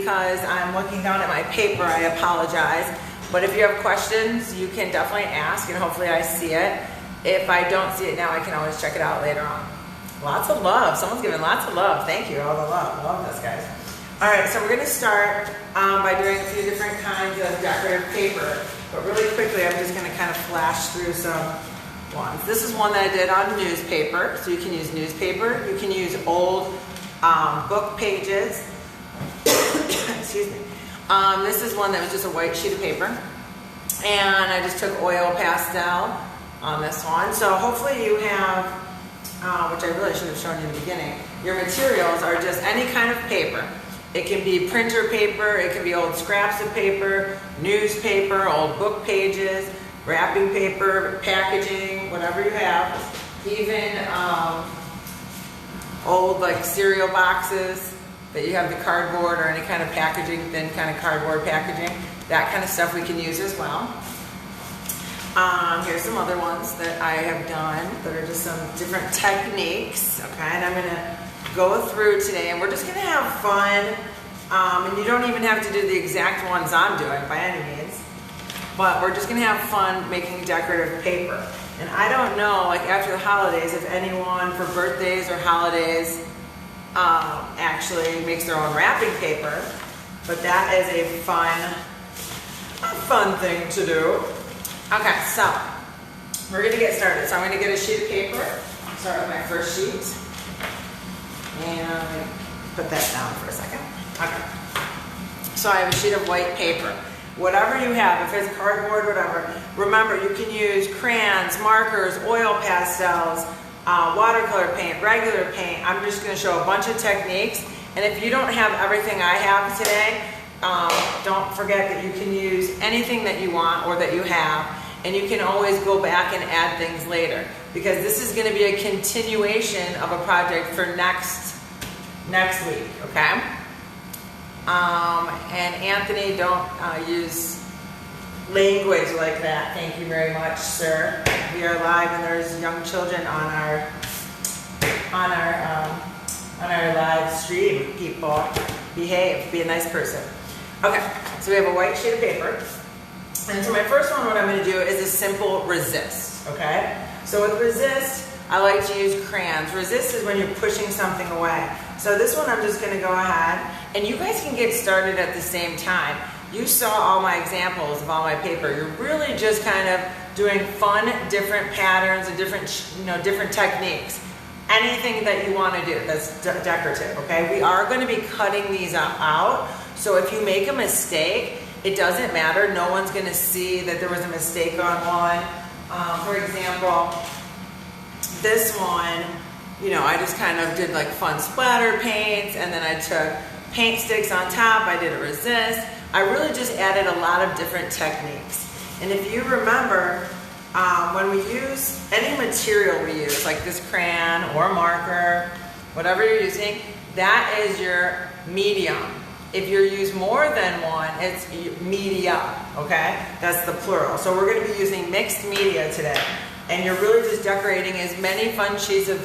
Because I'm looking down at my paper, I apologize. But if you have questions, you can definitely ask and hopefully I see it. If I don't see it now, I can always check it out later on. Lots of love. Someone's giving lots of love. Thank you, all the love. Love this, guys. All right, so we're going to start by doing a few different kinds of decorative paper. But really quickly, I'm just going to kind of flash through some ones. This is one that I did on newspaper. So you can use newspaper. You can use old book pages. Excuse me. This is one that was just a white sheet of paper. And I just took oil pastel on this one. So hopefully you have, which I really should have shown you in the beginning, your materials are just any kind of paper. It can be printer paper, it can be old scraps of paper, newspaper, old book pages, wrapping paper, packaging, whatever you have. Even old like cereal boxes that you have the cardboard or any kind of packaging, thin kind of cardboard packaging. That kind of stuff we can use as well. Here's some other ones that I have done that are just some different techniques, okay? And I'm gonna go through today and we're just gonna have fun. And you don't even have to do the exact ones I'm doing by any means, but we're just gonna have fun making decorative paper. And I don't know, like after the holidays, if anyone for birthdays or holidays actually makes their own wrapping paper, but that is a fun thing to do. Okay, so we're gonna get started. So I'm gonna get a sheet of paper. Start with my first sheet. And put that down for a second. Okay. So I have a sheet of white paper. Whatever you have, if it's cardboard, whatever. Remember, you can use crayons, markers, oil pastels, watercolor paint, regular paint. I'm just gonna show a bunch of techniques. And if you don't have everything I have today, don't forget that you can use anything that you want or that you have, and you can always go back and add things later, because this is going to be a continuation of a project for next week, okay? And Anthony, don't use language like that. Thank you very much, sir. We are live and there's young children on our live stream. People, behave, be a nice person. Okay, so we have a white sheet of paper. And so my first one, what I'm going to do is a simple resist, okay? So with resist, I like to use crayons. Resist is when you're pushing something away. So this one I'm just going to go ahead, and you guys can get started at the same time. You saw all my examples of all my paper. You're really just kind of doing fun, different patterns and different techniques. Anything that you want to do that's decorative, okay? We are going to be cutting these out. So if you make a mistake, it doesn't matter. No one's going to see that there was a mistake on one. For example, this one, I just kind of did like fun splatter paints, and then I took paint sticks on top. I did a resist. I really just added a lot of different techniques. And if you remember, when we use any material we use, like this crayon or marker, whatever you're using, that is your medium. If you use more than one, it's media, okay? That's the plural. So we're going to be using mixed media today. And you're really just decorating as many fun sheets of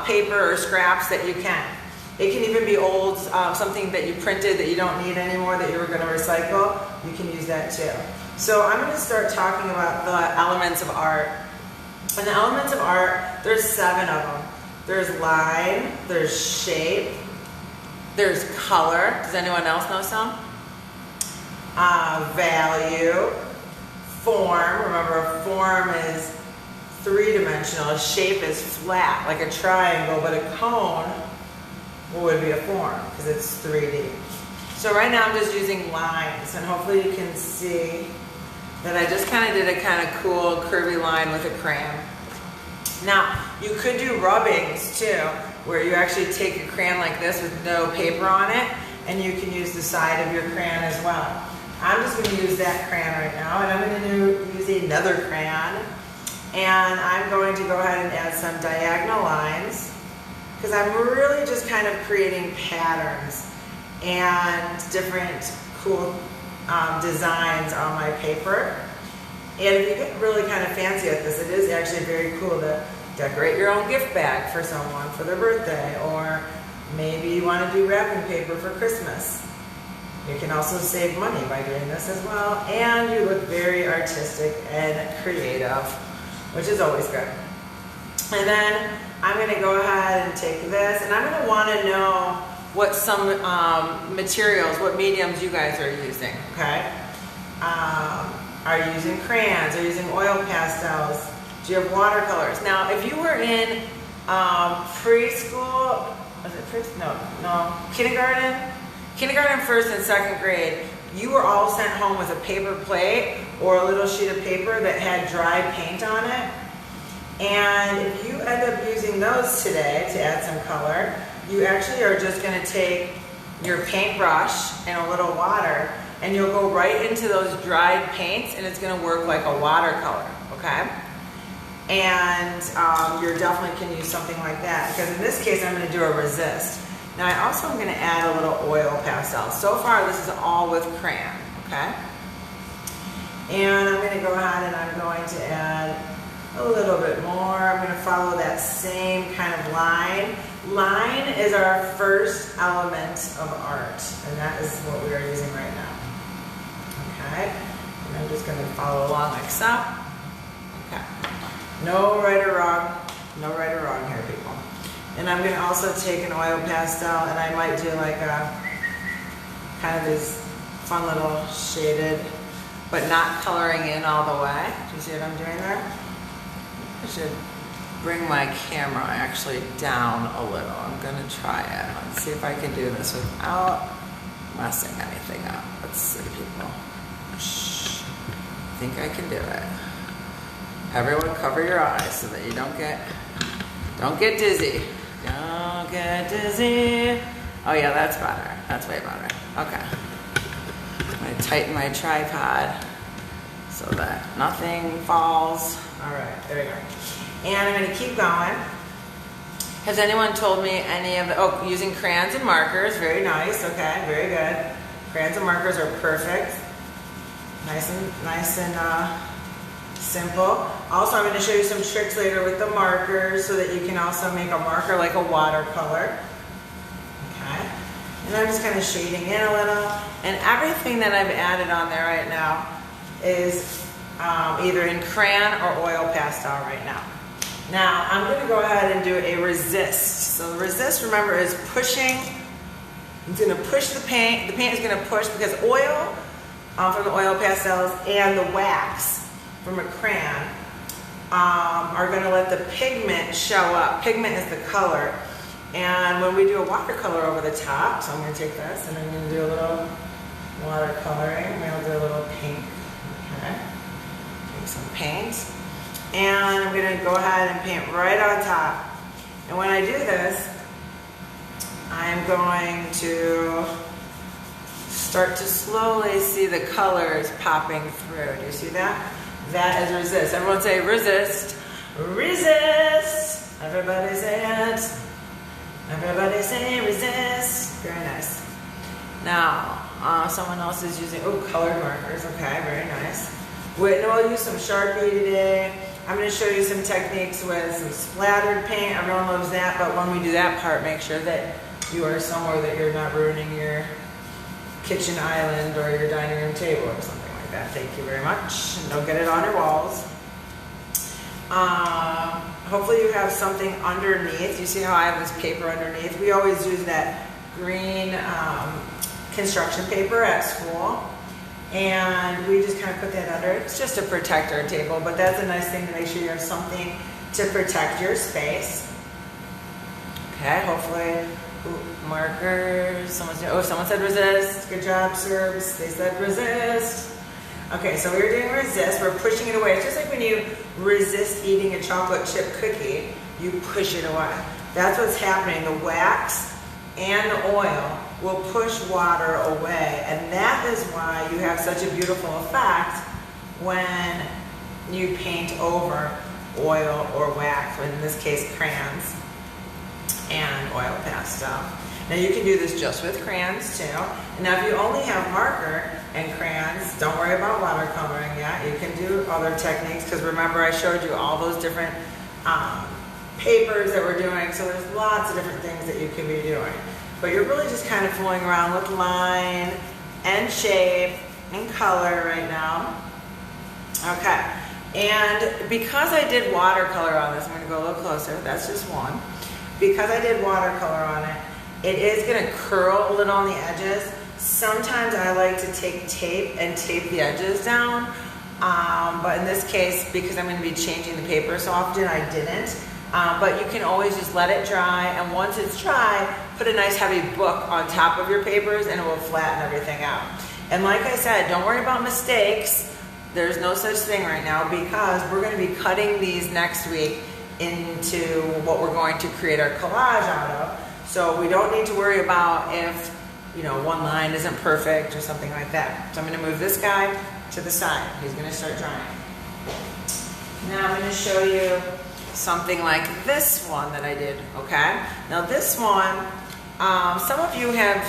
paper or scraps that you can. It can even be old, something that you printed that you don't need anymore that you were going to recycle. You can use that too. So I'm going to start talking about the elements of art. And the elements of art, there's 7 of them. There's line, there's shape, there's color. Does anyone else know some? Value, form. Remember, a form is 3-dimensional. A shape is flat, like a triangle, but a cone would be a form because it's 3D. So right now I'm just using lines, and hopefully you can see that I just kind of did a kind of cool curvy line with a crayon. Now, you could do rubbings too, where you actually take a crayon like this with no paper on it, and you can use the side of your crayon as well. I'm just going to use that crayon right now, and I'm going to use another crayon, and I'm going to go ahead and add some diagonal lines, because I'm really just kind of creating patterns and different cool designs on my paper. And if you get really kind of fancy at this, it is actually very cool to decorate your own gift bag for someone for their birthday, or maybe you want to do wrapping paper for Christmas. You can also save money by doing this as well, and you look very artistic and creative, which is always good. And then I'm going to go ahead and take this, and I'm going to want to know what some materials, what mediums you guys are using, okay? Are you using crayons? Are you using oil pastels? Do you have watercolors? Now, if you were in preschool, was it preschool? No, kindergarten, first and second grade, you were all sent home with a paper plate or a little sheet of paper that had dry paint on it. And if you end up using those today to add some color, you actually are just going to take your paintbrush and a little water, and you'll go right into those dried paints, and it's going to work like a watercolor, okay? And you definitely can use something like that, because in this case I'm going to do a resist. Now I also am going to add a little oil pastel. So far this is all with crayon, okay? And I'm going to go ahead and I'm going to add a little bit more. I'm going to follow that same kind of line. Line is our first element of art, and that is what we are using right now. Okay, and I'm just going to follow along like so. Okay, no right or wrong, no right or wrong here, people. And I'm going to also take an oil pastel, and I might do like a kind of this fun little shaded, but not coloring in all the way. Do you see what I'm doing there? I should bring my camera actually down a little. I'm going to try it. Let's see if I can do this without messing anything up. Let's see, people. Shh. I think I can do it. Everyone cover your eyes so that you don't get dizzy. Don't get dizzy. Oh yeah, that's better. That's way better. Okay. I'm going to tighten my tripod so that nothing falls. All right, there we go. And I'm going to keep going. Has anyone told me any of the, using crayons and markers, very nice, okay, very good. Crayons and markers are perfect. Nice and simple. Also, I'm going to show you some tricks later with the markers so that you can also make a marker like a watercolor. Okay. And I'm just kind of shading in a little. And everything that I've added on there right now is either in crayon or oil pastel right now. Now, I'm going to go ahead and do a resist. So the resist, remember, is pushing. It's going to push the paint. The paint is going to push because oil from the oil pastels and the wax from a crayon are going to let the pigment show up. Pigment is the color. And when we do a watercolor over the top, so I'm going to take this and I'm going to do a little watercoloring. We'll do a little pink. Okay. Take some paint. And I'm going to go ahead and paint right on top. And when I do this, I'm going to start to slowly see the colors popping through. Do you see that? That is resist. Everyone say resist. Resist. Everybody say it. Everybody say resist. Very nice. Now, someone else is using, colored markers. Okay, very nice. We'll use some Sharpie today. I'm going to show you some techniques with some splattered paint. Everyone loves that, but when we do that part, make sure that you are somewhere that you're not ruining your kitchen island or your dining room table or something like that. Thank you very much. And don't get it on your walls. Hopefully you have something underneath. You see how I have this paper underneath? We always use that green construction paper at school. And we just kind of put that under. It's just to protect our table, but that's a nice thing to make sure you have something to protect your space. Okay, hopefully, markers. Someone said resist. Good job, Serbs. They said resist. Okay, so we're doing resist. We're pushing it away. It's just like when you resist eating a chocolate chip cookie, you push it away. That's what's happening. The wax and the oil will push water away, and that is why you have such a beautiful effect when you paint over oil or wax, or in this case crayons and oil pastel. Now you can do this just with crayons too. Now if you only have marker and crayons, don't worry about watercoloring yet. You can do other techniques, because remember I showed you all those different papers that we're doing, so there's lots of different things that you can be doing. But you're really just kind of fooling around with line and shape and color right now. Okay, and because I did watercolor on this, I'm gonna go a little closer, that's just one. Because I did watercolor on it, it is gonna curl a little on the edges. Sometimes I like to take tape and tape the edges down, but in this case, because I'm gonna be changing the paper so often, I didn't. But you can always just let it dry, and once it's dry, put a nice heavy book on top of your papers and it will flatten everything out. And like I said, don't worry about mistakes. There's no such thing right now because we're going to be cutting these next week into what we're going to create our collage out of. So we don't need to worry about if, you know, one line isn't perfect or something like that. So I'm going to move this guy to the side. He's going to start drying. Now I'm going to show you something like this one that I did, okay? Now this one, some of you have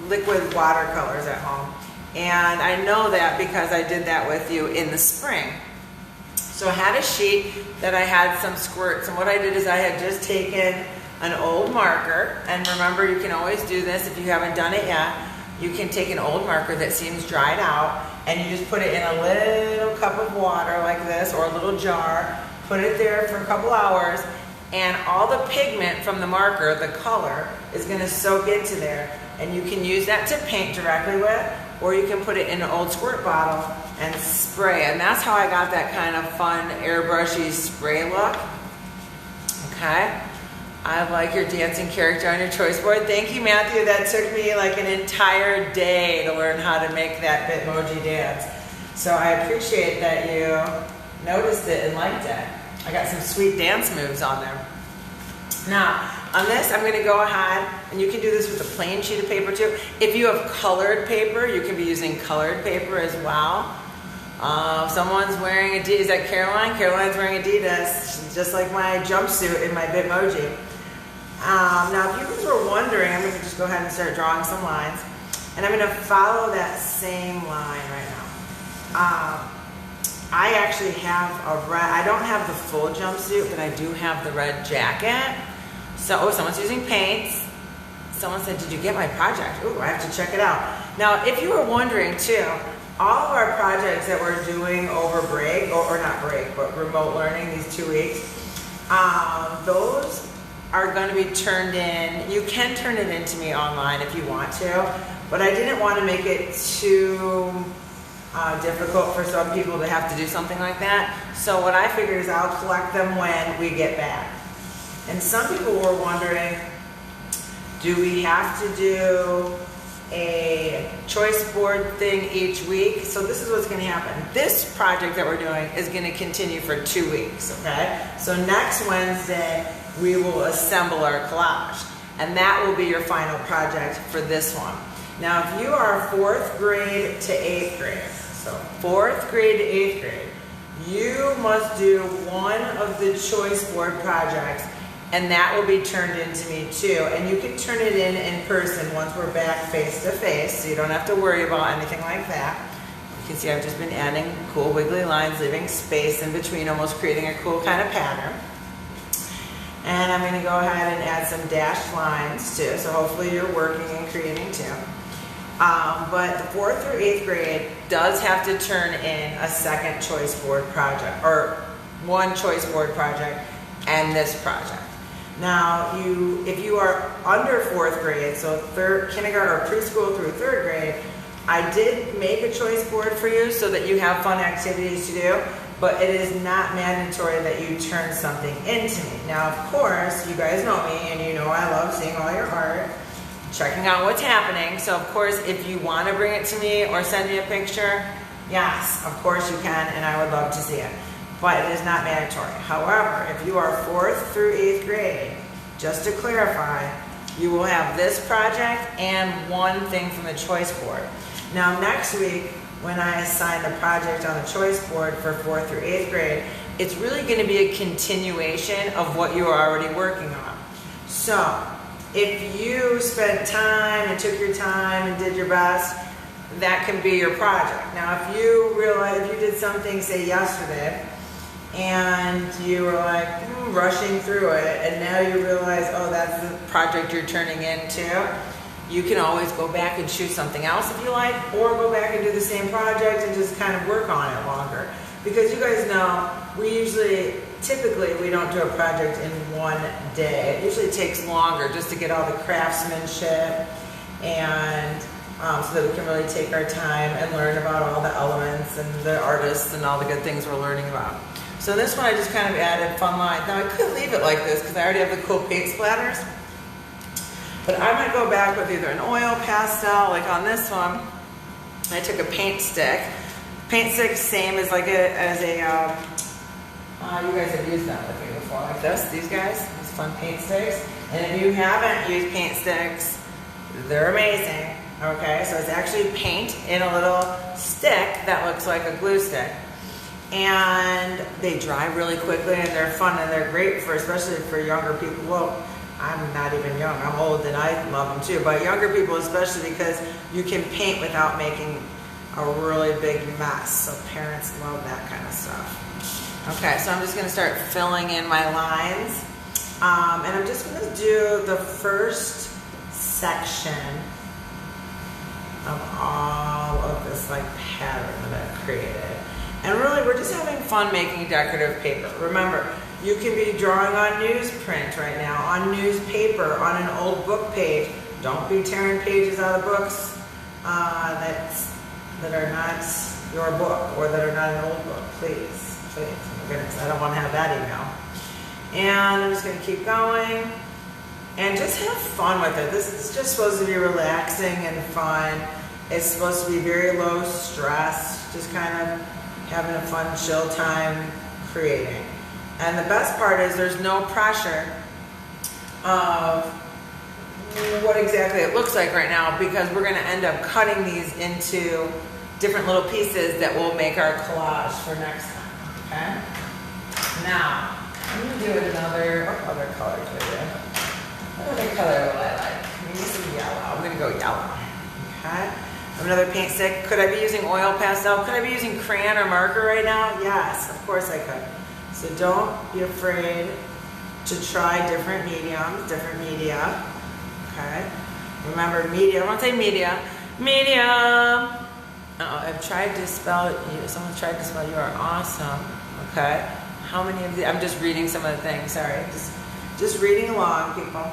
liquid watercolors at home, and I know that because I did that with you in the spring. So I had a sheet that I had some squirts, and what I did is I had just taken an old marker, and remember, you can always do this if you haven't done it yet. You can take an old marker that seems dried out, and you just put it in a little cup of water like this, or a little jar, put it there for a couple hours, and all the pigment from the marker, the color, is going to soak into there. And you can use that to paint directly with, or you can put it in an old squirt bottle and spray. And that's how I got that kind of fun airbrushy spray look. Okay. I like your dancing character on your choice board. Thank you, Matthew. That took me like an entire day to learn how to make that Bitmoji dance. So I appreciate that you noticed it and liked it. I got some sweet dance moves on there. Now, on this, I'm going to go ahead, and you can do this with a plain sheet of paper too. If you have colored paper, you can be using colored paper as well. Someone's wearing Adidas. Is that Caroline? Caroline's wearing Adidas, just like my jumpsuit in my Bitmoji. Now, if you guys were wondering, I'm going to just go ahead and start drawing some lines. And I'm going to follow that same line right now. I actually have a red, I don't have the full jumpsuit, but I do have the red jacket. So, oh, someone's using paints. Someone said, did you get my project? Ooh, I have to check it out. Now, if you were wondering too, all of our projects that we're doing over break, or not break, but remote learning these 2 weeks, those are going to be turned in. You can turn it in to me online if you want to, but I didn't want to make it too difficult for some people to have to do something like that. So what I figured is I'll collect them when we get back. And some people were wondering, do we have to do a choice board thing each week? So this is what's going to happen. This project that we're doing is going to continue for 2 weeks, okay? So next Wednesday, we will assemble our collage. And that will be your final project for this one. Now, if you are 4th grade to 8th grade, so 4th grade to 8th grade, you must do one of the choice board projects, and that will be turned in to me too. And you can turn it in person once we're back face to face, so you don't have to worry about anything like that. You can see I've just been adding cool wiggly lines, leaving space in between, almost creating a cool kind of pattern. And I'm going to go ahead and add some dashed lines too, so hopefully you're working and creating too. But the 4th through 8th grade does have to turn in a second choice board project, or one choice board project and this project. Now, if you are under 4th grade, so kindergarten or preschool through 3rd grade, I did make a choice board for you so that you have fun activities to do, but it is not mandatory that you turn something into me. Now, of course, you guys know me and you know I love seeing all your art, checking out what's happening. So, of course, if you want to bring it to me or send me a picture, yes, of course you can, and I would love to see it. But it is not mandatory. However, if you are 4th through 8th grade, just to clarify, you will have this project and one thing from the choice board. Now, next week, when I assign the project on the choice board for 4th through 8th grade, it's really going to be a continuation of what you are already working on. So, if you spent time and took your time and did your best, that can be your project. Now, if you realize, if you did something, say yesterday, and you were like rushing through it, and now you realize, oh, that's the project you're turning into, you can always go back and choose something else if you like, or go back and do the same project and just kind of work on it longer. Because you guys know, typically we don't do a project in one day. It usually takes longer just to get all the craftsmanship and so that we can really take our time and learn about all the elements and the artists and all the good things we're learning about. So this one I just kind of added fun lines. Now I could leave it like this because I already have the cool paint splatters. But I might go back with either an oil pastel, like on this one, I took a paint stick. Paint stick, same as like you guys have used them with me before, like this, these guys, these fun paint sticks. And if you haven't used paint sticks, they're amazing, okay? So it's actually paint in a little stick that looks like a glue stick. And they dry really quickly and they're fun and they're great for, especially for younger people. Well, I'm not even young, I'm old and I love them too, but younger people especially because you can paint without making a really big mess. So parents love that kind of stuff. Okay, so I'm just gonna start filling in my lines. And I'm just gonna do the first section of all of this like pattern that I've created. And really, we're just having fun making decorative paper. Remember, you can be drawing on newsprint right now, on newspaper, on an old book page. Don't be tearing pages out of books that are not your book or that are not an old book. Please, please. Oh my goodness, I don't want to have that email. And I'm just going to keep going and just have fun with it. This is just supposed to be relaxing and fun. It's supposed to be very low stress, just kind of having a fun, chill time creating. And the best part is there's no pressure of what exactly it looks like right now because we're going to end up cutting these into different little pieces that will make our collage for next time, okay? Now, I'm going to do another, what other color could I do? What other color will I like? Maybe some yellow. I'm going to go yellow, okay? Another paint stick. Could I be using oil pastel? Could I be using crayon or marker right now? Yes, of course I could. So don't be afraid to try different mediums, different media. Okay? Remember, media. I want to say media. Medium. I've tried to spell you. Someone's tried to spell you are awesome. Okay? How many of these? I'm just reading some of the things. Sorry. Just reading along, people.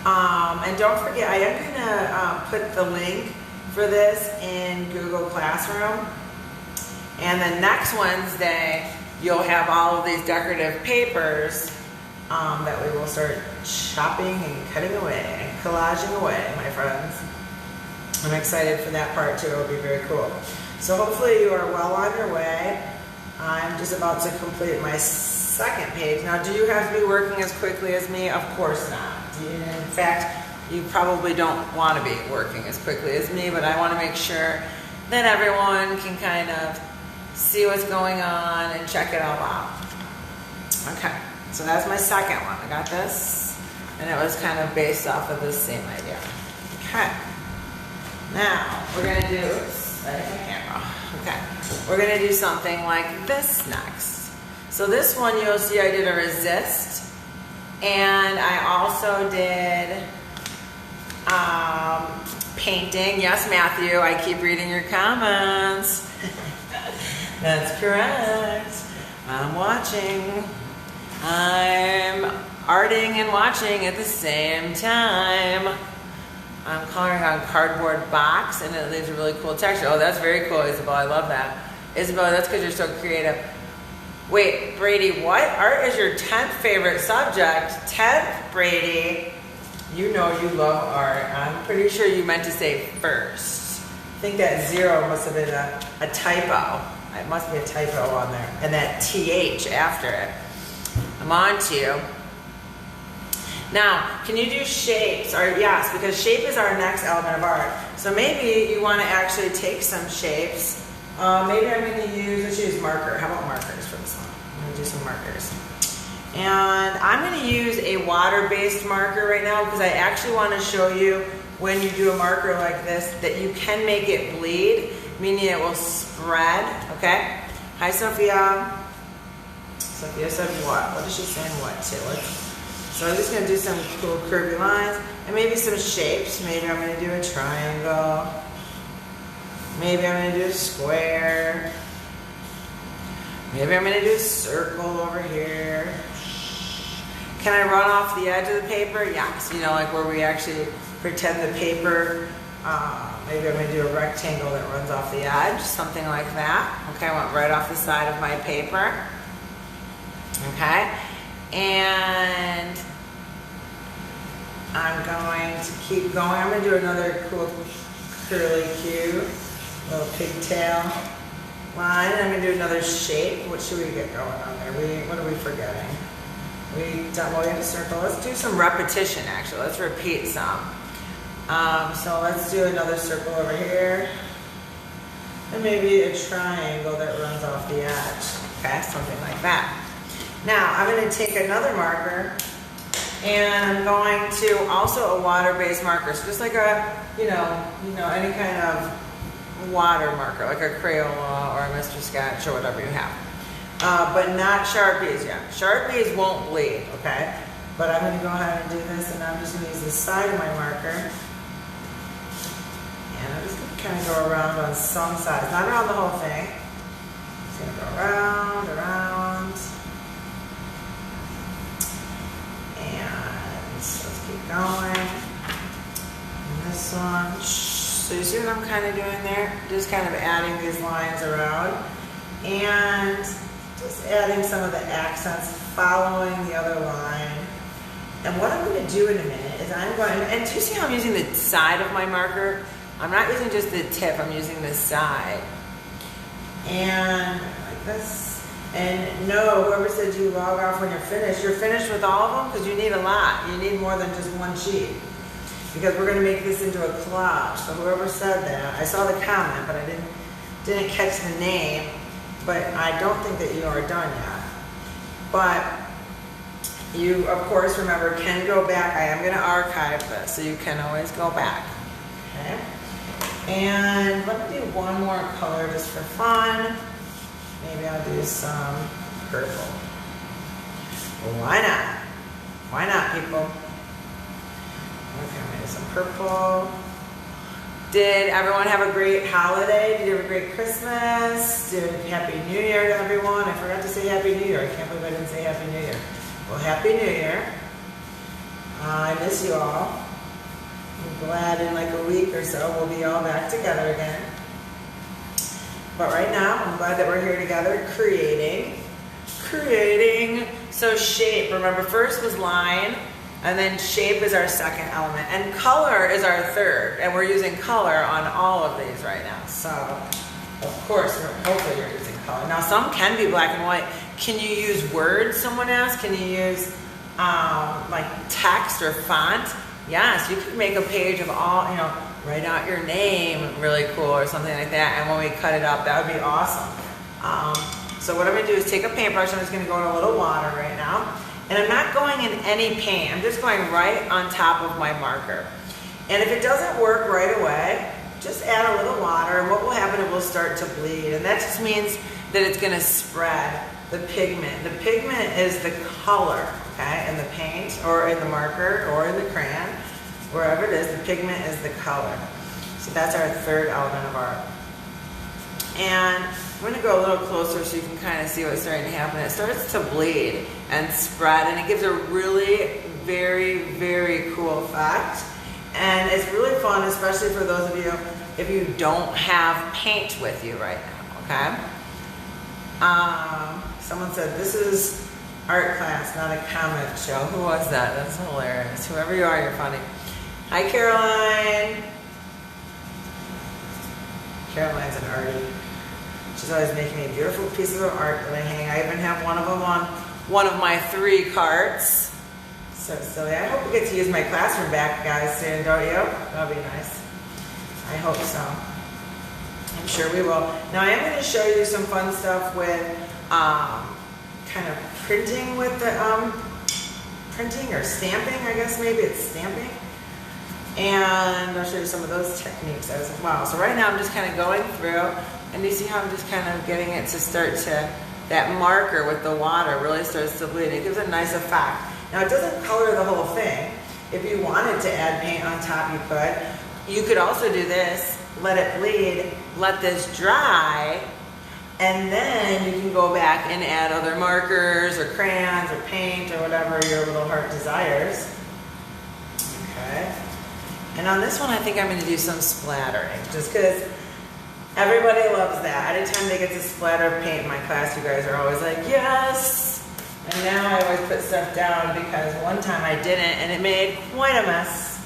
And don't forget, I am going to put the link for this in Google Classroom. And then next Wednesday, you'll have all of these decorative papers that we will start chopping and cutting away and collaging away, my friends. I'm excited for that part too. It'll be very cool. So hopefully you are well on your way. I'm just about to complete my second page. Now, do you have to be working as quickly as me? Of course not. In fact, you probably don't want to be working as quickly as me, but I want to make sure that everyone can kind of see what's going on and check it all out. Okay, so that's my second one. I got this, and it was kind of based off of the same idea. Okay, now we're going to do, my camera. Okay, we're going to do something like this next. So this one you'll see I did a resist, and I also did painting. Yes, Matthew, I keep reading your comments. That's correct. I'm watching. I'm arting and watching at the same time. I'm coloring on cardboard box, and it leaves a really cool texture. Oh, that's very cool, Isabel. I love that. Isabel, that's because you're so creative. Wait, Brady, what? Art is your 10th favorite subject. 10th, Brady. You know you love art. I'm pretty sure you meant to say first. I think that 0 must have been a typo. It must be a typo on there. And that TH after it. I'm on to you. Now, can you do shapes? Or yes, because shape is our next element of art. So maybe you want to actually take some shapes. Maybe I'm going to use marker. How about markers for this one? I'm going to do some markers. And I'm going to use a water-based marker right now because I actually want to show you when you do a marker like this that you can make it bleed, meaning it will spread, okay? Hi, Sophia. Sophia said what? What is she saying what to? Let's So I'm just going to do some cool curvy lines and maybe some shapes. Maybe I'm going to do a triangle. Maybe I'm going to do a square. Maybe I'm going to do a circle over here. Can I run off the edge of the paper? Yes. You know, like where we actually pretend the paper, maybe I'm going to do a rectangle that runs off the edge, something like that. Okay, I went right off the side of my paper. Okay, and I'm going to keep going. I'm going to do another cool curly Q, little pigtail line. I'm going to do another shape. What should we get going on there? What are we forgetting? We had a circle. Let's do some repetition actually. Let's repeat some. So let's do another circle over here. And maybe a triangle that runs off the edge. Okay, something like that. Now I'm going to take another marker and I'm going to also a water-based marker. So just like a, you know, any kind of water marker, like a Crayola or a Mr. Sketch or whatever you have. But not Sharpies yet. Sharpies won't bleed, okay? But I'm going to go ahead and do this, and I'm just going to use the side of my marker. And I'm just going to kind of go around on some sides, not around the whole thing. Just going to go around, around. And let's keep going. And this one. So you see what I'm kind of doing there? Just kind of adding these lines around. And just adding some of the accents, following the other line. And what I'm going to do in a minute is I'm going, and do you see how I'm using the side of my marker? I'm not using just the tip, I'm using the side. And like this. And no, whoever said you log off when you're finished with all of them because you need a lot. You need more than just one sheet. Because we're going to make this into a collage. So whoever said that, I saw the comment, but I didn't catch the name. But I don't think that you are done yet. But you, of course, remember, can go back. I am going to archive this, so you can always go back. Okay? And let me do one more color just for fun. Maybe I'll do some purple. Well, why not? Why not, people? Okay, I'm going to do some purple. Did everyone have a great holiday? Did you have a great Christmas? Happy New Year to everyone? I forgot to say Happy New Year. I can't believe I didn't say Happy New Year. Well, Happy New Year. I miss you all. I'm glad in like a week or so we'll be all back together again. But right now, I'm glad that we're here together creating. So shape, remember first was line, and then shape is our second element, and color is our third, and we're using color on all of these right now. So, of course, hopefully you're using color. Now, some can be black and white. Can you use words, someone asked? Can you use like text or font? Yes, you could make a page of all, write out your name, really cool, or something like that, and when we cut it up, that would be awesome. So what I'm going to do is take a paintbrush, I'm just going to go in a little water right now. And I'm not going in any paint, I'm just going right on top of my marker. And if it doesn't work right away, just add a little water, and what will happen, it will start to bleed. And that just means that it's going to spread the pigment. The pigment is the color, okay, in the paint, or in the marker, or in the crayon, wherever it is, the pigment is the color. So that's our third element of art. And I'm going to go a little closer so you can kind of see what's starting to happen. It starts to bleed and spread, and it gives a really very, very cool effect. And it's really fun, especially for those of you, if you don't have paint with you right now, okay? Someone said, this is art class, not a comic show. Who was that? That's hilarious. Whoever you are, you're funny. Hi, Caroline. Caroline's an artie. She's always making me beautiful pieces of art that I hang. I even have one of them on one of my 3 carts. So silly. I hope we get to use my classroom back, guys, soon, don't you? That'll be nice. I hope so. I'm sure we will. Now I am going to show you some fun stuff with kind of printing with the printing or stamping, I guess maybe it's stamping. And I'll show you some of those techniques as well. So right now I'm just kind of going through, and you see how I'm just kind of getting it to start to, that marker with the water really starts to bleed. It gives a nice effect. Now it doesn't color the whole thing. If you wanted to add paint on top, you could. You could also do this, let it bleed, let this dry, and then you can go back and add other markers or crayons or paint or whatever your little heart desires. Okay. And on this one, I think I'm going to do some splattering, just because everybody loves that. Anytime they get to splatter paint in my class, you guys are always like, yes! And now I always put stuff down because one time I didn't and it made quite a mess.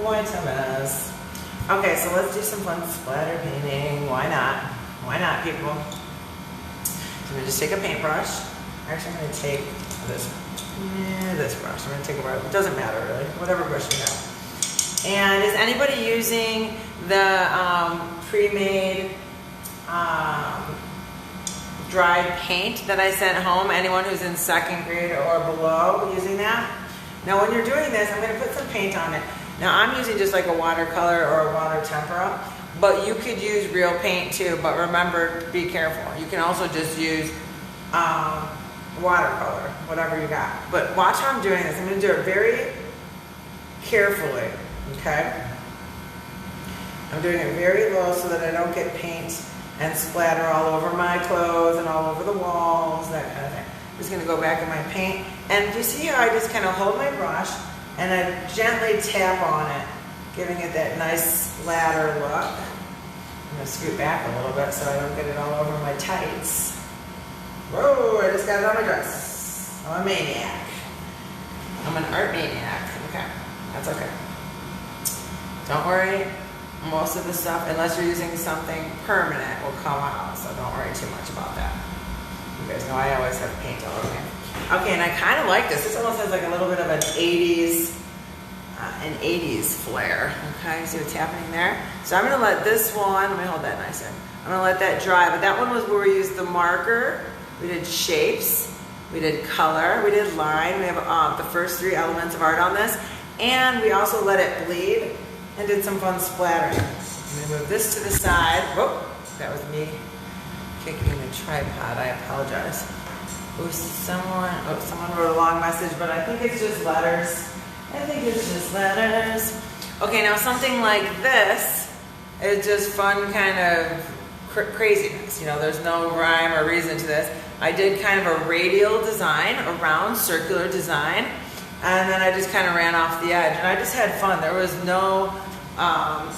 Quite a mess. Okay, so let's do some fun splatter painting. Why not? Why not, people? So I'm going to just take a paintbrush. Actually, I'm going to take this brush. I'm going to take a brush. It doesn't matter really. Whatever brush you have. And is anybody using the pre-made dried paint that I sent home? Anyone who's in 2nd grade or below using that? Now when you're doing this, I'm going to put some paint on it. Now I'm using just like a watercolor or a water tempera, but you could use real paint too, but remember, be careful. You can also just use watercolor, whatever you got. But watch how I'm doing this. I'm going to do it very carefully, okay? I'm doing it very low so that I don't get paint and splatter all over my clothes and all over the walls, that kind of thing. I'm just going to go back in my paint. And you see how I just kind of hold my brush and I gently tap on it, giving it that nice splatter look. I'm going to scoot back a little bit so I don't get it all over my tights. Whoa, I just got it on my dress. I'm a maniac. I'm an art maniac. Okay, that's okay. Don't worry. Most of the stuff, unless you're using something permanent, will come out, so don't worry too much about that. You guys know I always have paint all over me. Okay, and I kind of like this. This almost has like a little bit of an 80s flair. Okay, see what's happening there? So I'm going to let this one, let me hold that nice in. I'm going to let that dry, but that one was where we used the marker. We did shapes, we did color, we did line. We have the first 3 elements of art on this, and we also let it bleed and did some fun splattering. I'm going to move this to the side. Whoop, that was me kicking the tripod. I apologize. Oh, someone wrote a long message, but I think it's just letters. I think it's just letters. Okay, now something like this is just fun kind of craziness. You know, there's no rhyme or reason to this. I did kind of a radial design, a round circular design, and then I just kind of ran off the edge, and I just had fun. There was no right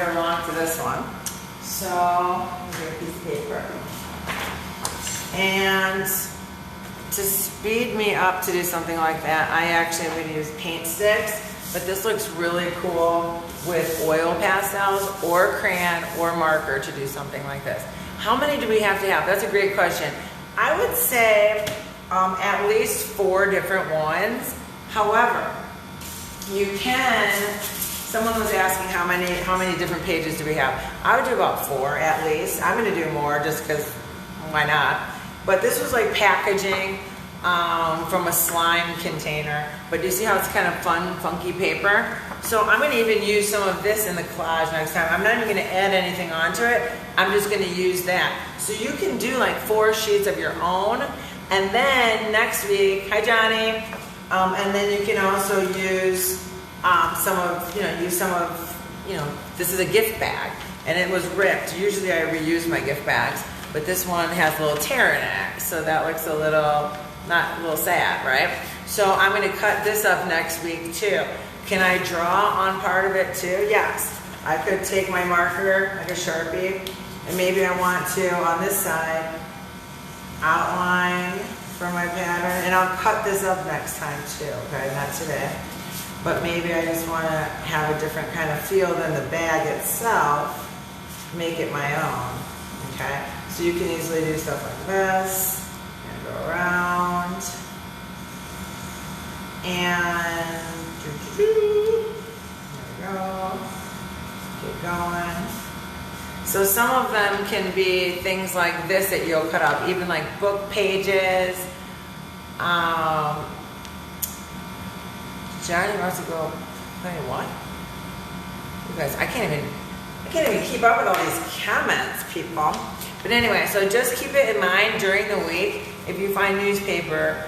or wrong to this one. So, let me get a piece of paper. And to speed me up to do something like that, I actually am going to use paint sticks, but this looks really cool with oil pastels or crayon or marker to do something like this. How many do we have to have? That's a great question. I would say at least 4 different ones. However, you can, someone was asking how many different pages do we have. I would do about 4 at least. I'm going to do more just because why not? But this was like packaging from a slime container. But do you see how it's kind of fun, funky paper? So I'm going to even use some of this in the collage next time. I'm not even going to add anything onto it. I'm just going to use that. So you can do like 4 sheets of your own. And then next week, hi Johnny. And then you can also use this is a gift bag. And it was ripped. Usually I reuse my gift bags. But this one has a little tear in it. So that looks a little sad, right? So I'm going to cut this up next week too. Can I draw on part of it too? Yes. I could take my marker, like a Sharpie, and maybe I want to, on this side, outline for my pattern. And I'll cut this up next time too, okay? Not today. But maybe I just want to have a different kind of feel than the bag itself. Make it my own, okay? So you can easily do stuff like this, and go around, and there we go, keep going. So some of them can be things like this that you'll cut up, even like book pages. Johnny wants to go play what? You guys, I can't even keep up with all these comments, people. But anyway, so just keep it in mind during the week. If you find newspaper,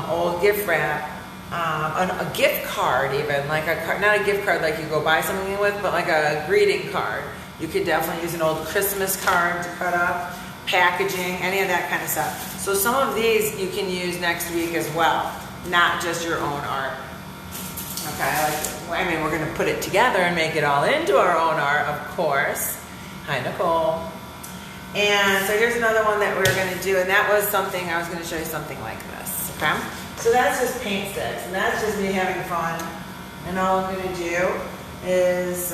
old gift wrap, a gift card even, like a card, not a gift card like you go buy something with, but like a greeting card. You could definitely use an old Christmas card to cut up, packaging, any of that kind of stuff. So some of these you can use next week as well, not just your own art. Okay, I mean, we're gonna put it together and make it all into our own art, of course. Hi, Nicole. And so here's another one that we're gonna do, and that was something, I was gonna show you something like this, okay? So that's just paint sticks, and that's just me having fun. And all I'm gonna do is,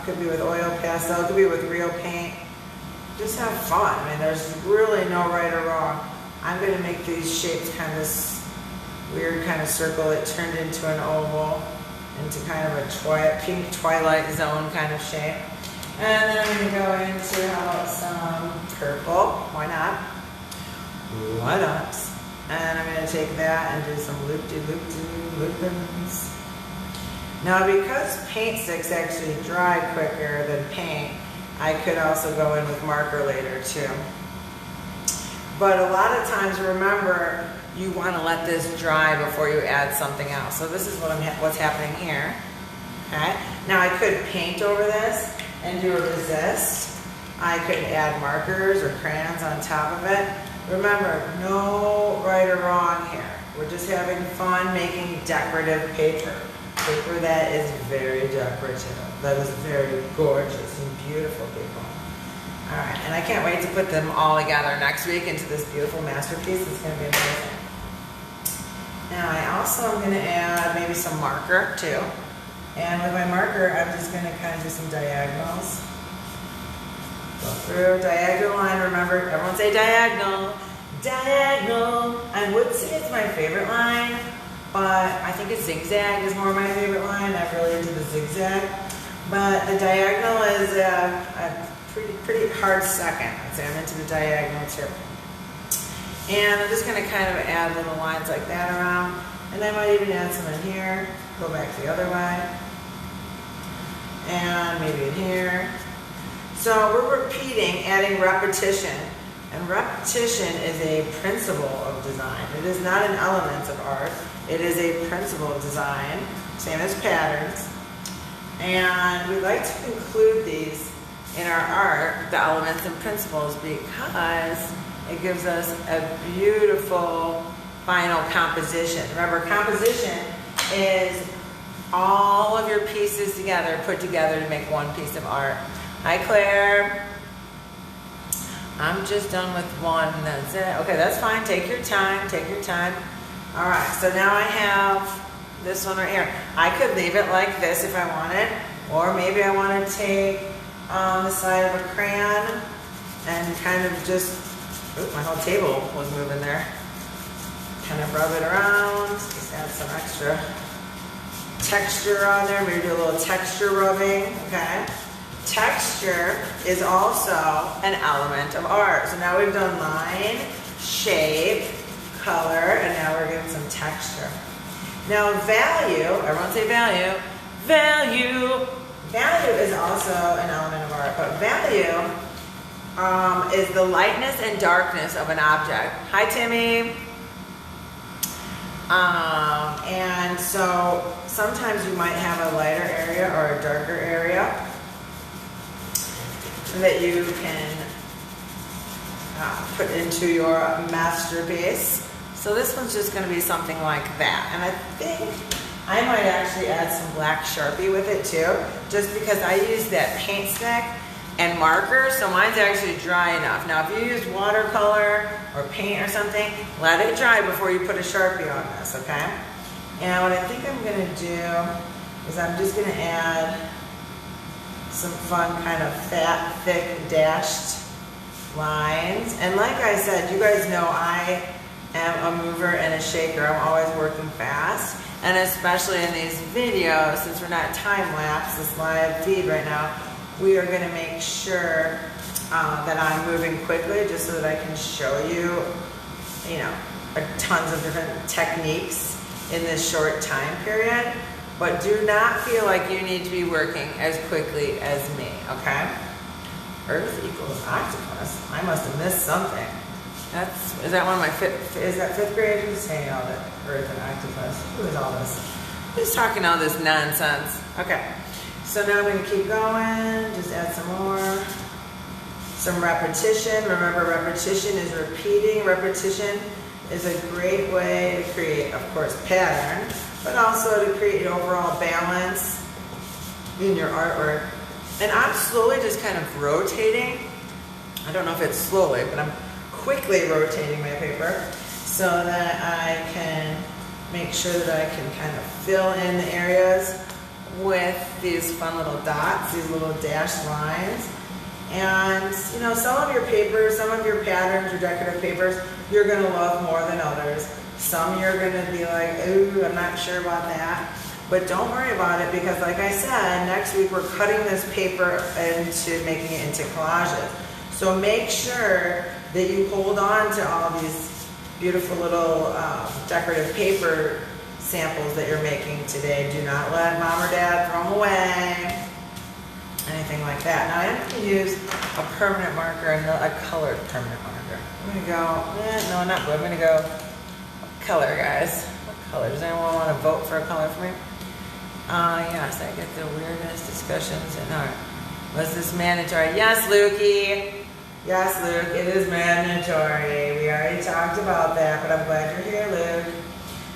could be with oil pastel, could be with real paint. Just have fun. I mean, there's really no right or wrong. I'm gonna make these shapes kind of this weird kind of circle that turned into an oval, into kind of a pink twilight zone kind of shape. And then I'm going to go into how about some purple. Why not? Why not? And I'm going to take that and do some loop-de-loop-de-loopins. Now, because paint sticks actually dry quicker than paint, I could also go in with marker later too. But a lot of times, remember, you want to let this dry before you add something else. So this is what's happening here. Okay. Now I could paint over this and do a resist. I could add markers or crayons on top of it. Remember, no right or wrong here. We're just having fun making decorative paper. Paper that is very decorative. That is very gorgeous and beautiful, people. All right, and I can't wait to put them all together next week into this beautiful masterpiece. It's going to be amazing. Now I also am going to add maybe some marker too. And with my marker, I'm just going to kind of do some diagonals. Go through, diagonal line, remember, everyone say diagonal. Diagonal. I would say it's my favorite line, but I think a zigzag is more my favorite line. I'm really into the zigzag. But the diagonal is a pretty hard second. I'd say I'm into the diagonal too. And I'm just going to kind of add little lines like that around. And I might even add some in here. Go back the other way. And maybe in here. So we're repeating, adding repetition. And repetition is a principle of design. It is not an element of art. It is a principle of design. Same as patterns. And we like to include these in our art, the elements and principles, because it gives us a beautiful final composition. Remember, composition is all of your pieces together, put together to make one piece of art. Hi, Claire. I'm just done with one. That's it. Okay, that's fine. Take your time. Take your time. All right, so now I have this one right here. I could leave it like this if I wanted, or maybe I want to take the side of a crayon and kind of just, oops, my whole table was moving there. Kind of rub it around, just add some extra texture on there, maybe do a little texture rubbing, okay? Texture is also an element of art. So now we've done line, shape, color, and now we're getting some texture. Now value, everyone say value. Value. Value is also an element of art, but value is the lightness and darkness of an object. Hi, Timmy. And so sometimes you might have a lighter area or a darker area that you can put into your masterpiece. So this one's just going to be something like that. And I think I might actually add some black Sharpie with it too, just because I use that paint stick and marker, so mine's actually dry enough. Now if you use watercolor or paint or something, let it dry before you put a Sharpie on this, okay? And what I think I'm going to do is I'm just going to add some fun kind of fat, thick, dashed lines. And like I said, you guys know I am a mover and a shaker. I'm always working fast. And especially in these videos, since we're not time-lapse, this live feed right now, we are going to make sure that I'm moving quickly just so that I can show you, you know, tons of different techniques in this short time period. But do not feel like you need to be working as quickly as me, okay? Earth equals octopus. I must have missed something. Is that one of my is that fifth grade? Who's saying all that? Earth and octopus. Who is all this? Who's talking all this nonsense? Okay. So now I'm going to keep going. Just add some more. Some repetition. Remember, repetition is repeating. Repetition is a great way to create, of course, pattern, but also to create overall balance in your artwork. And I'm slowly just kind of rotating. I don't know if it's slowly, but I'm quickly rotating my paper so that I can make sure that I can kind of fill in the areas with these fun little dots, these little dashed lines. And you know, some of your papers, some of your patterns, your decorative papers, you're going to love more than others. Some you're going to be like, ooh, I'm not sure about that. But don't worry about it, because like I said, next week we're cutting this paper into making it into collages. So make sure that you hold on to all these beautiful little decorative paper samples that you're making today. Do not let mom or dad throw them away, anything like that. Now I'm going to use a permanent marker and a colored permanent marker. I'm going to go, no, not blue. I'm going to go color, guys. What color? Does anyone want to vote for a color for me? Yes, I get the weirdest discussions in art. Was this mandatory? Yes, Lukey. Yes, Luke, it is mandatory. We already talked about that, but I'm glad you're here, Luke.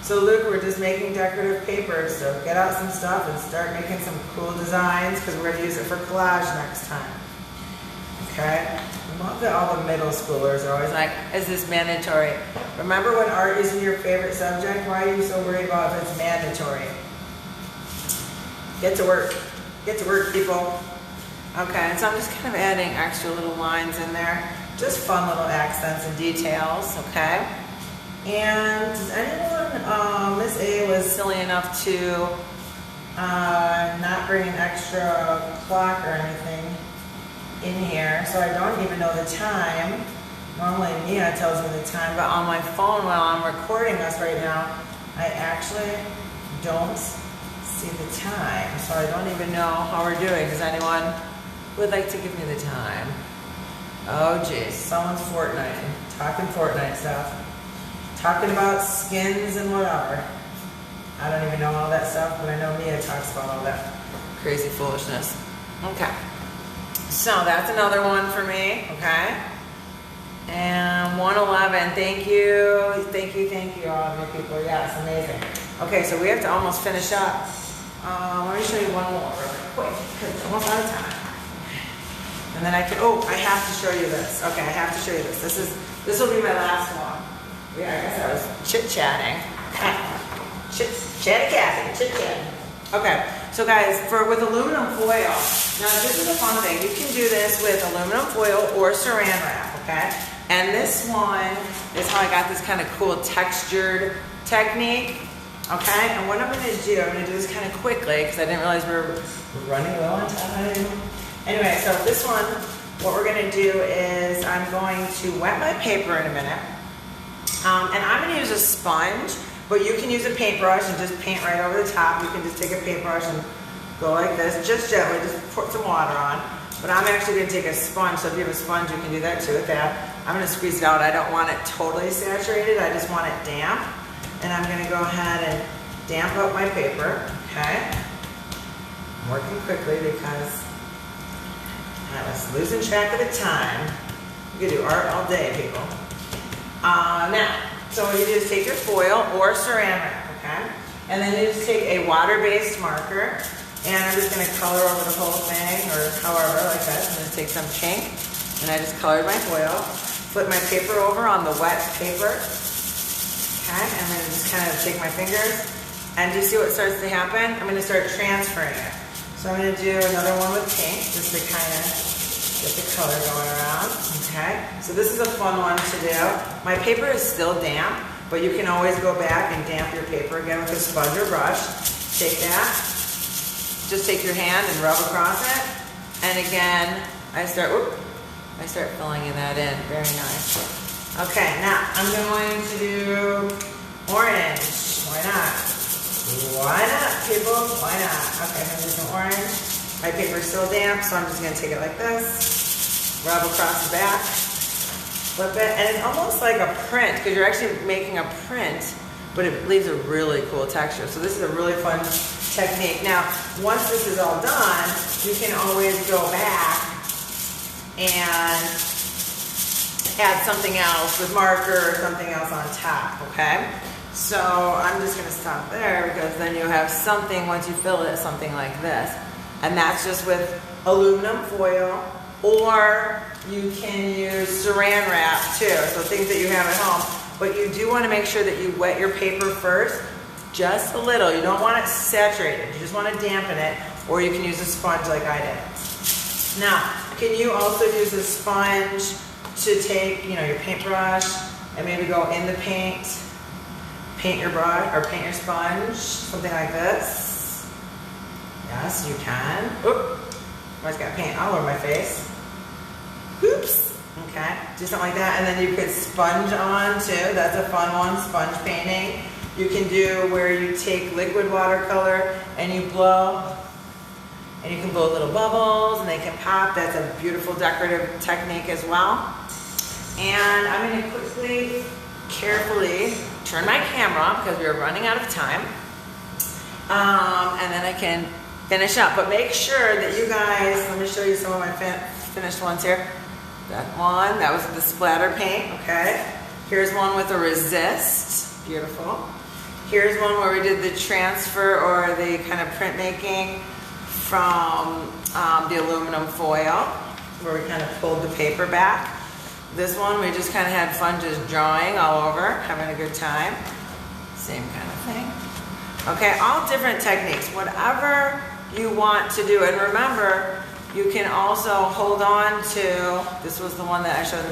So Luke, we're just making decorative papers, so get out some stuff and start making some cool designs, because we're going to use it for collage next time. Okay? I love that all the middle schoolers are always like, is this mandatory? Remember when art isn't your favorite subject? Why are you so worried about if it's mandatory? Get to work. Get to work, people. Okay, so I'm just kind of adding extra little lines in there. Just fun little accents and details, okay? And does anyone, Ms.A. was silly enough to not bring an extra clock or anything in here, so I don't even know the time. Normally Mia tells me the time, but on my phone while I'm recording us right now, I actually don't see the time, so I don't even know how we're doing. Does anyone would like to give me the time? Oh geez, someone's Fortnite, talking Fortnite stuff, talking about skins and whatever. I don't even know all that stuff, but I know Mia talks about all that crazy foolishness. Okay, so that's another one for me, okay? And 111, thank you, all of you people, yes, amazing. Okay, so we have to almost finish up. Let me show you one more really quick, because it's almost out of time. And then I can, I have to show you this. Okay, I have to show you this. This will be my last one. Yeah, I guess I was chit-chatting. Chatty Cathy, chit-chatting. Okay, so guys, with aluminum foil, now this is a fun thing. You can do this with aluminum foil or saran wrap, okay? And this one is how I got this kind of cool textured technique. Okay, and what I'm going to do, this kind of quickly because I didn't realize we were running low on time. Anyway, so this one, what we're going to do is I'm going to wet my paper in a minute. And I'm going to use a sponge, but you can use a paintbrush and just paint right over the top. You can just take a paintbrush and go like this, just gently, just put some water on. But I'm actually going to take a sponge, so if you have a sponge, you can do that too with that. I'm going to squeeze it out. I don't want it totally saturated, I just want it damp. And I'm going to go ahead and damp up my paper, okay? I'm working quickly because I was losing track of the time. You can do art all day, people. Now, so what you do is take your foil or saran wrap, okay? And then you just take a water-based marker, and I'm just going to color over the whole thing, or however, like this. I'm going to take some pink, and I just colored my foil. Flip my paper over on the wet paper. Okay, and then just kind of take my fingers, and do you see what starts to happen? I'm going to start transferring it. So I'm going to do another one with pink, just to kind of get the color going around. Okay, so this is a fun one to do. My paper is still damp, but you can always go back and damp your paper again with a sponge or brush. Take that, just take your hand and rub across it, and again, I start filling that in. Very nice. Okay, now I'm going to do orange. Why not? Why not, people? Why not? Okay, I'm going to do some orange. My paper is still damp, so I'm just going to take it like this. Rub across the back. flip it, and it's almost like a print because you're actually making a print, but it leaves a really cool texture. So this is a really fun technique. Now, once this is all done, you can always go back and add something else with marker or something else on top, okay? So I'm just gonna stop there because then you have something, once you fill it, something like this. And that's just with aluminum foil, or you can use saran wrap too, so things that you have at home. But you do want to make sure that you wet your paper first, just a little. You don't want it saturated, you just want to dampen it, or you can use a sponge like I did. Now, can you also use a sponge to take, you know, your paintbrush and maybe go in the paint, paint your brush or paint your sponge, something like this? Yes, you can. Oop, I just got paint all over my face. Oops. Okay, do something like that, and then you could sponge on too. That's a fun one, sponge painting. You can do where you take liquid watercolor and you blow, and you can blow little bubbles and they can pop. That's a beautiful decorative technique as well. And I'm going to quickly, carefully turn my camera because we're running out of time. And then I can finish up. But make sure that you guys, let me show you some of my finished ones here. That one, that was the splatter paint, okay? Here's one with a resist, beautiful. Here's one where we did the transfer or the kind of printmaking from the aluminum foil, where we kind of pulled the paper back. This one, we just kind of had fun just drawing all over, having a good time. Same kind of thing. Okay, all different techniques, whatever you want to do. And remember, you can also hold on to, this was the one that I showed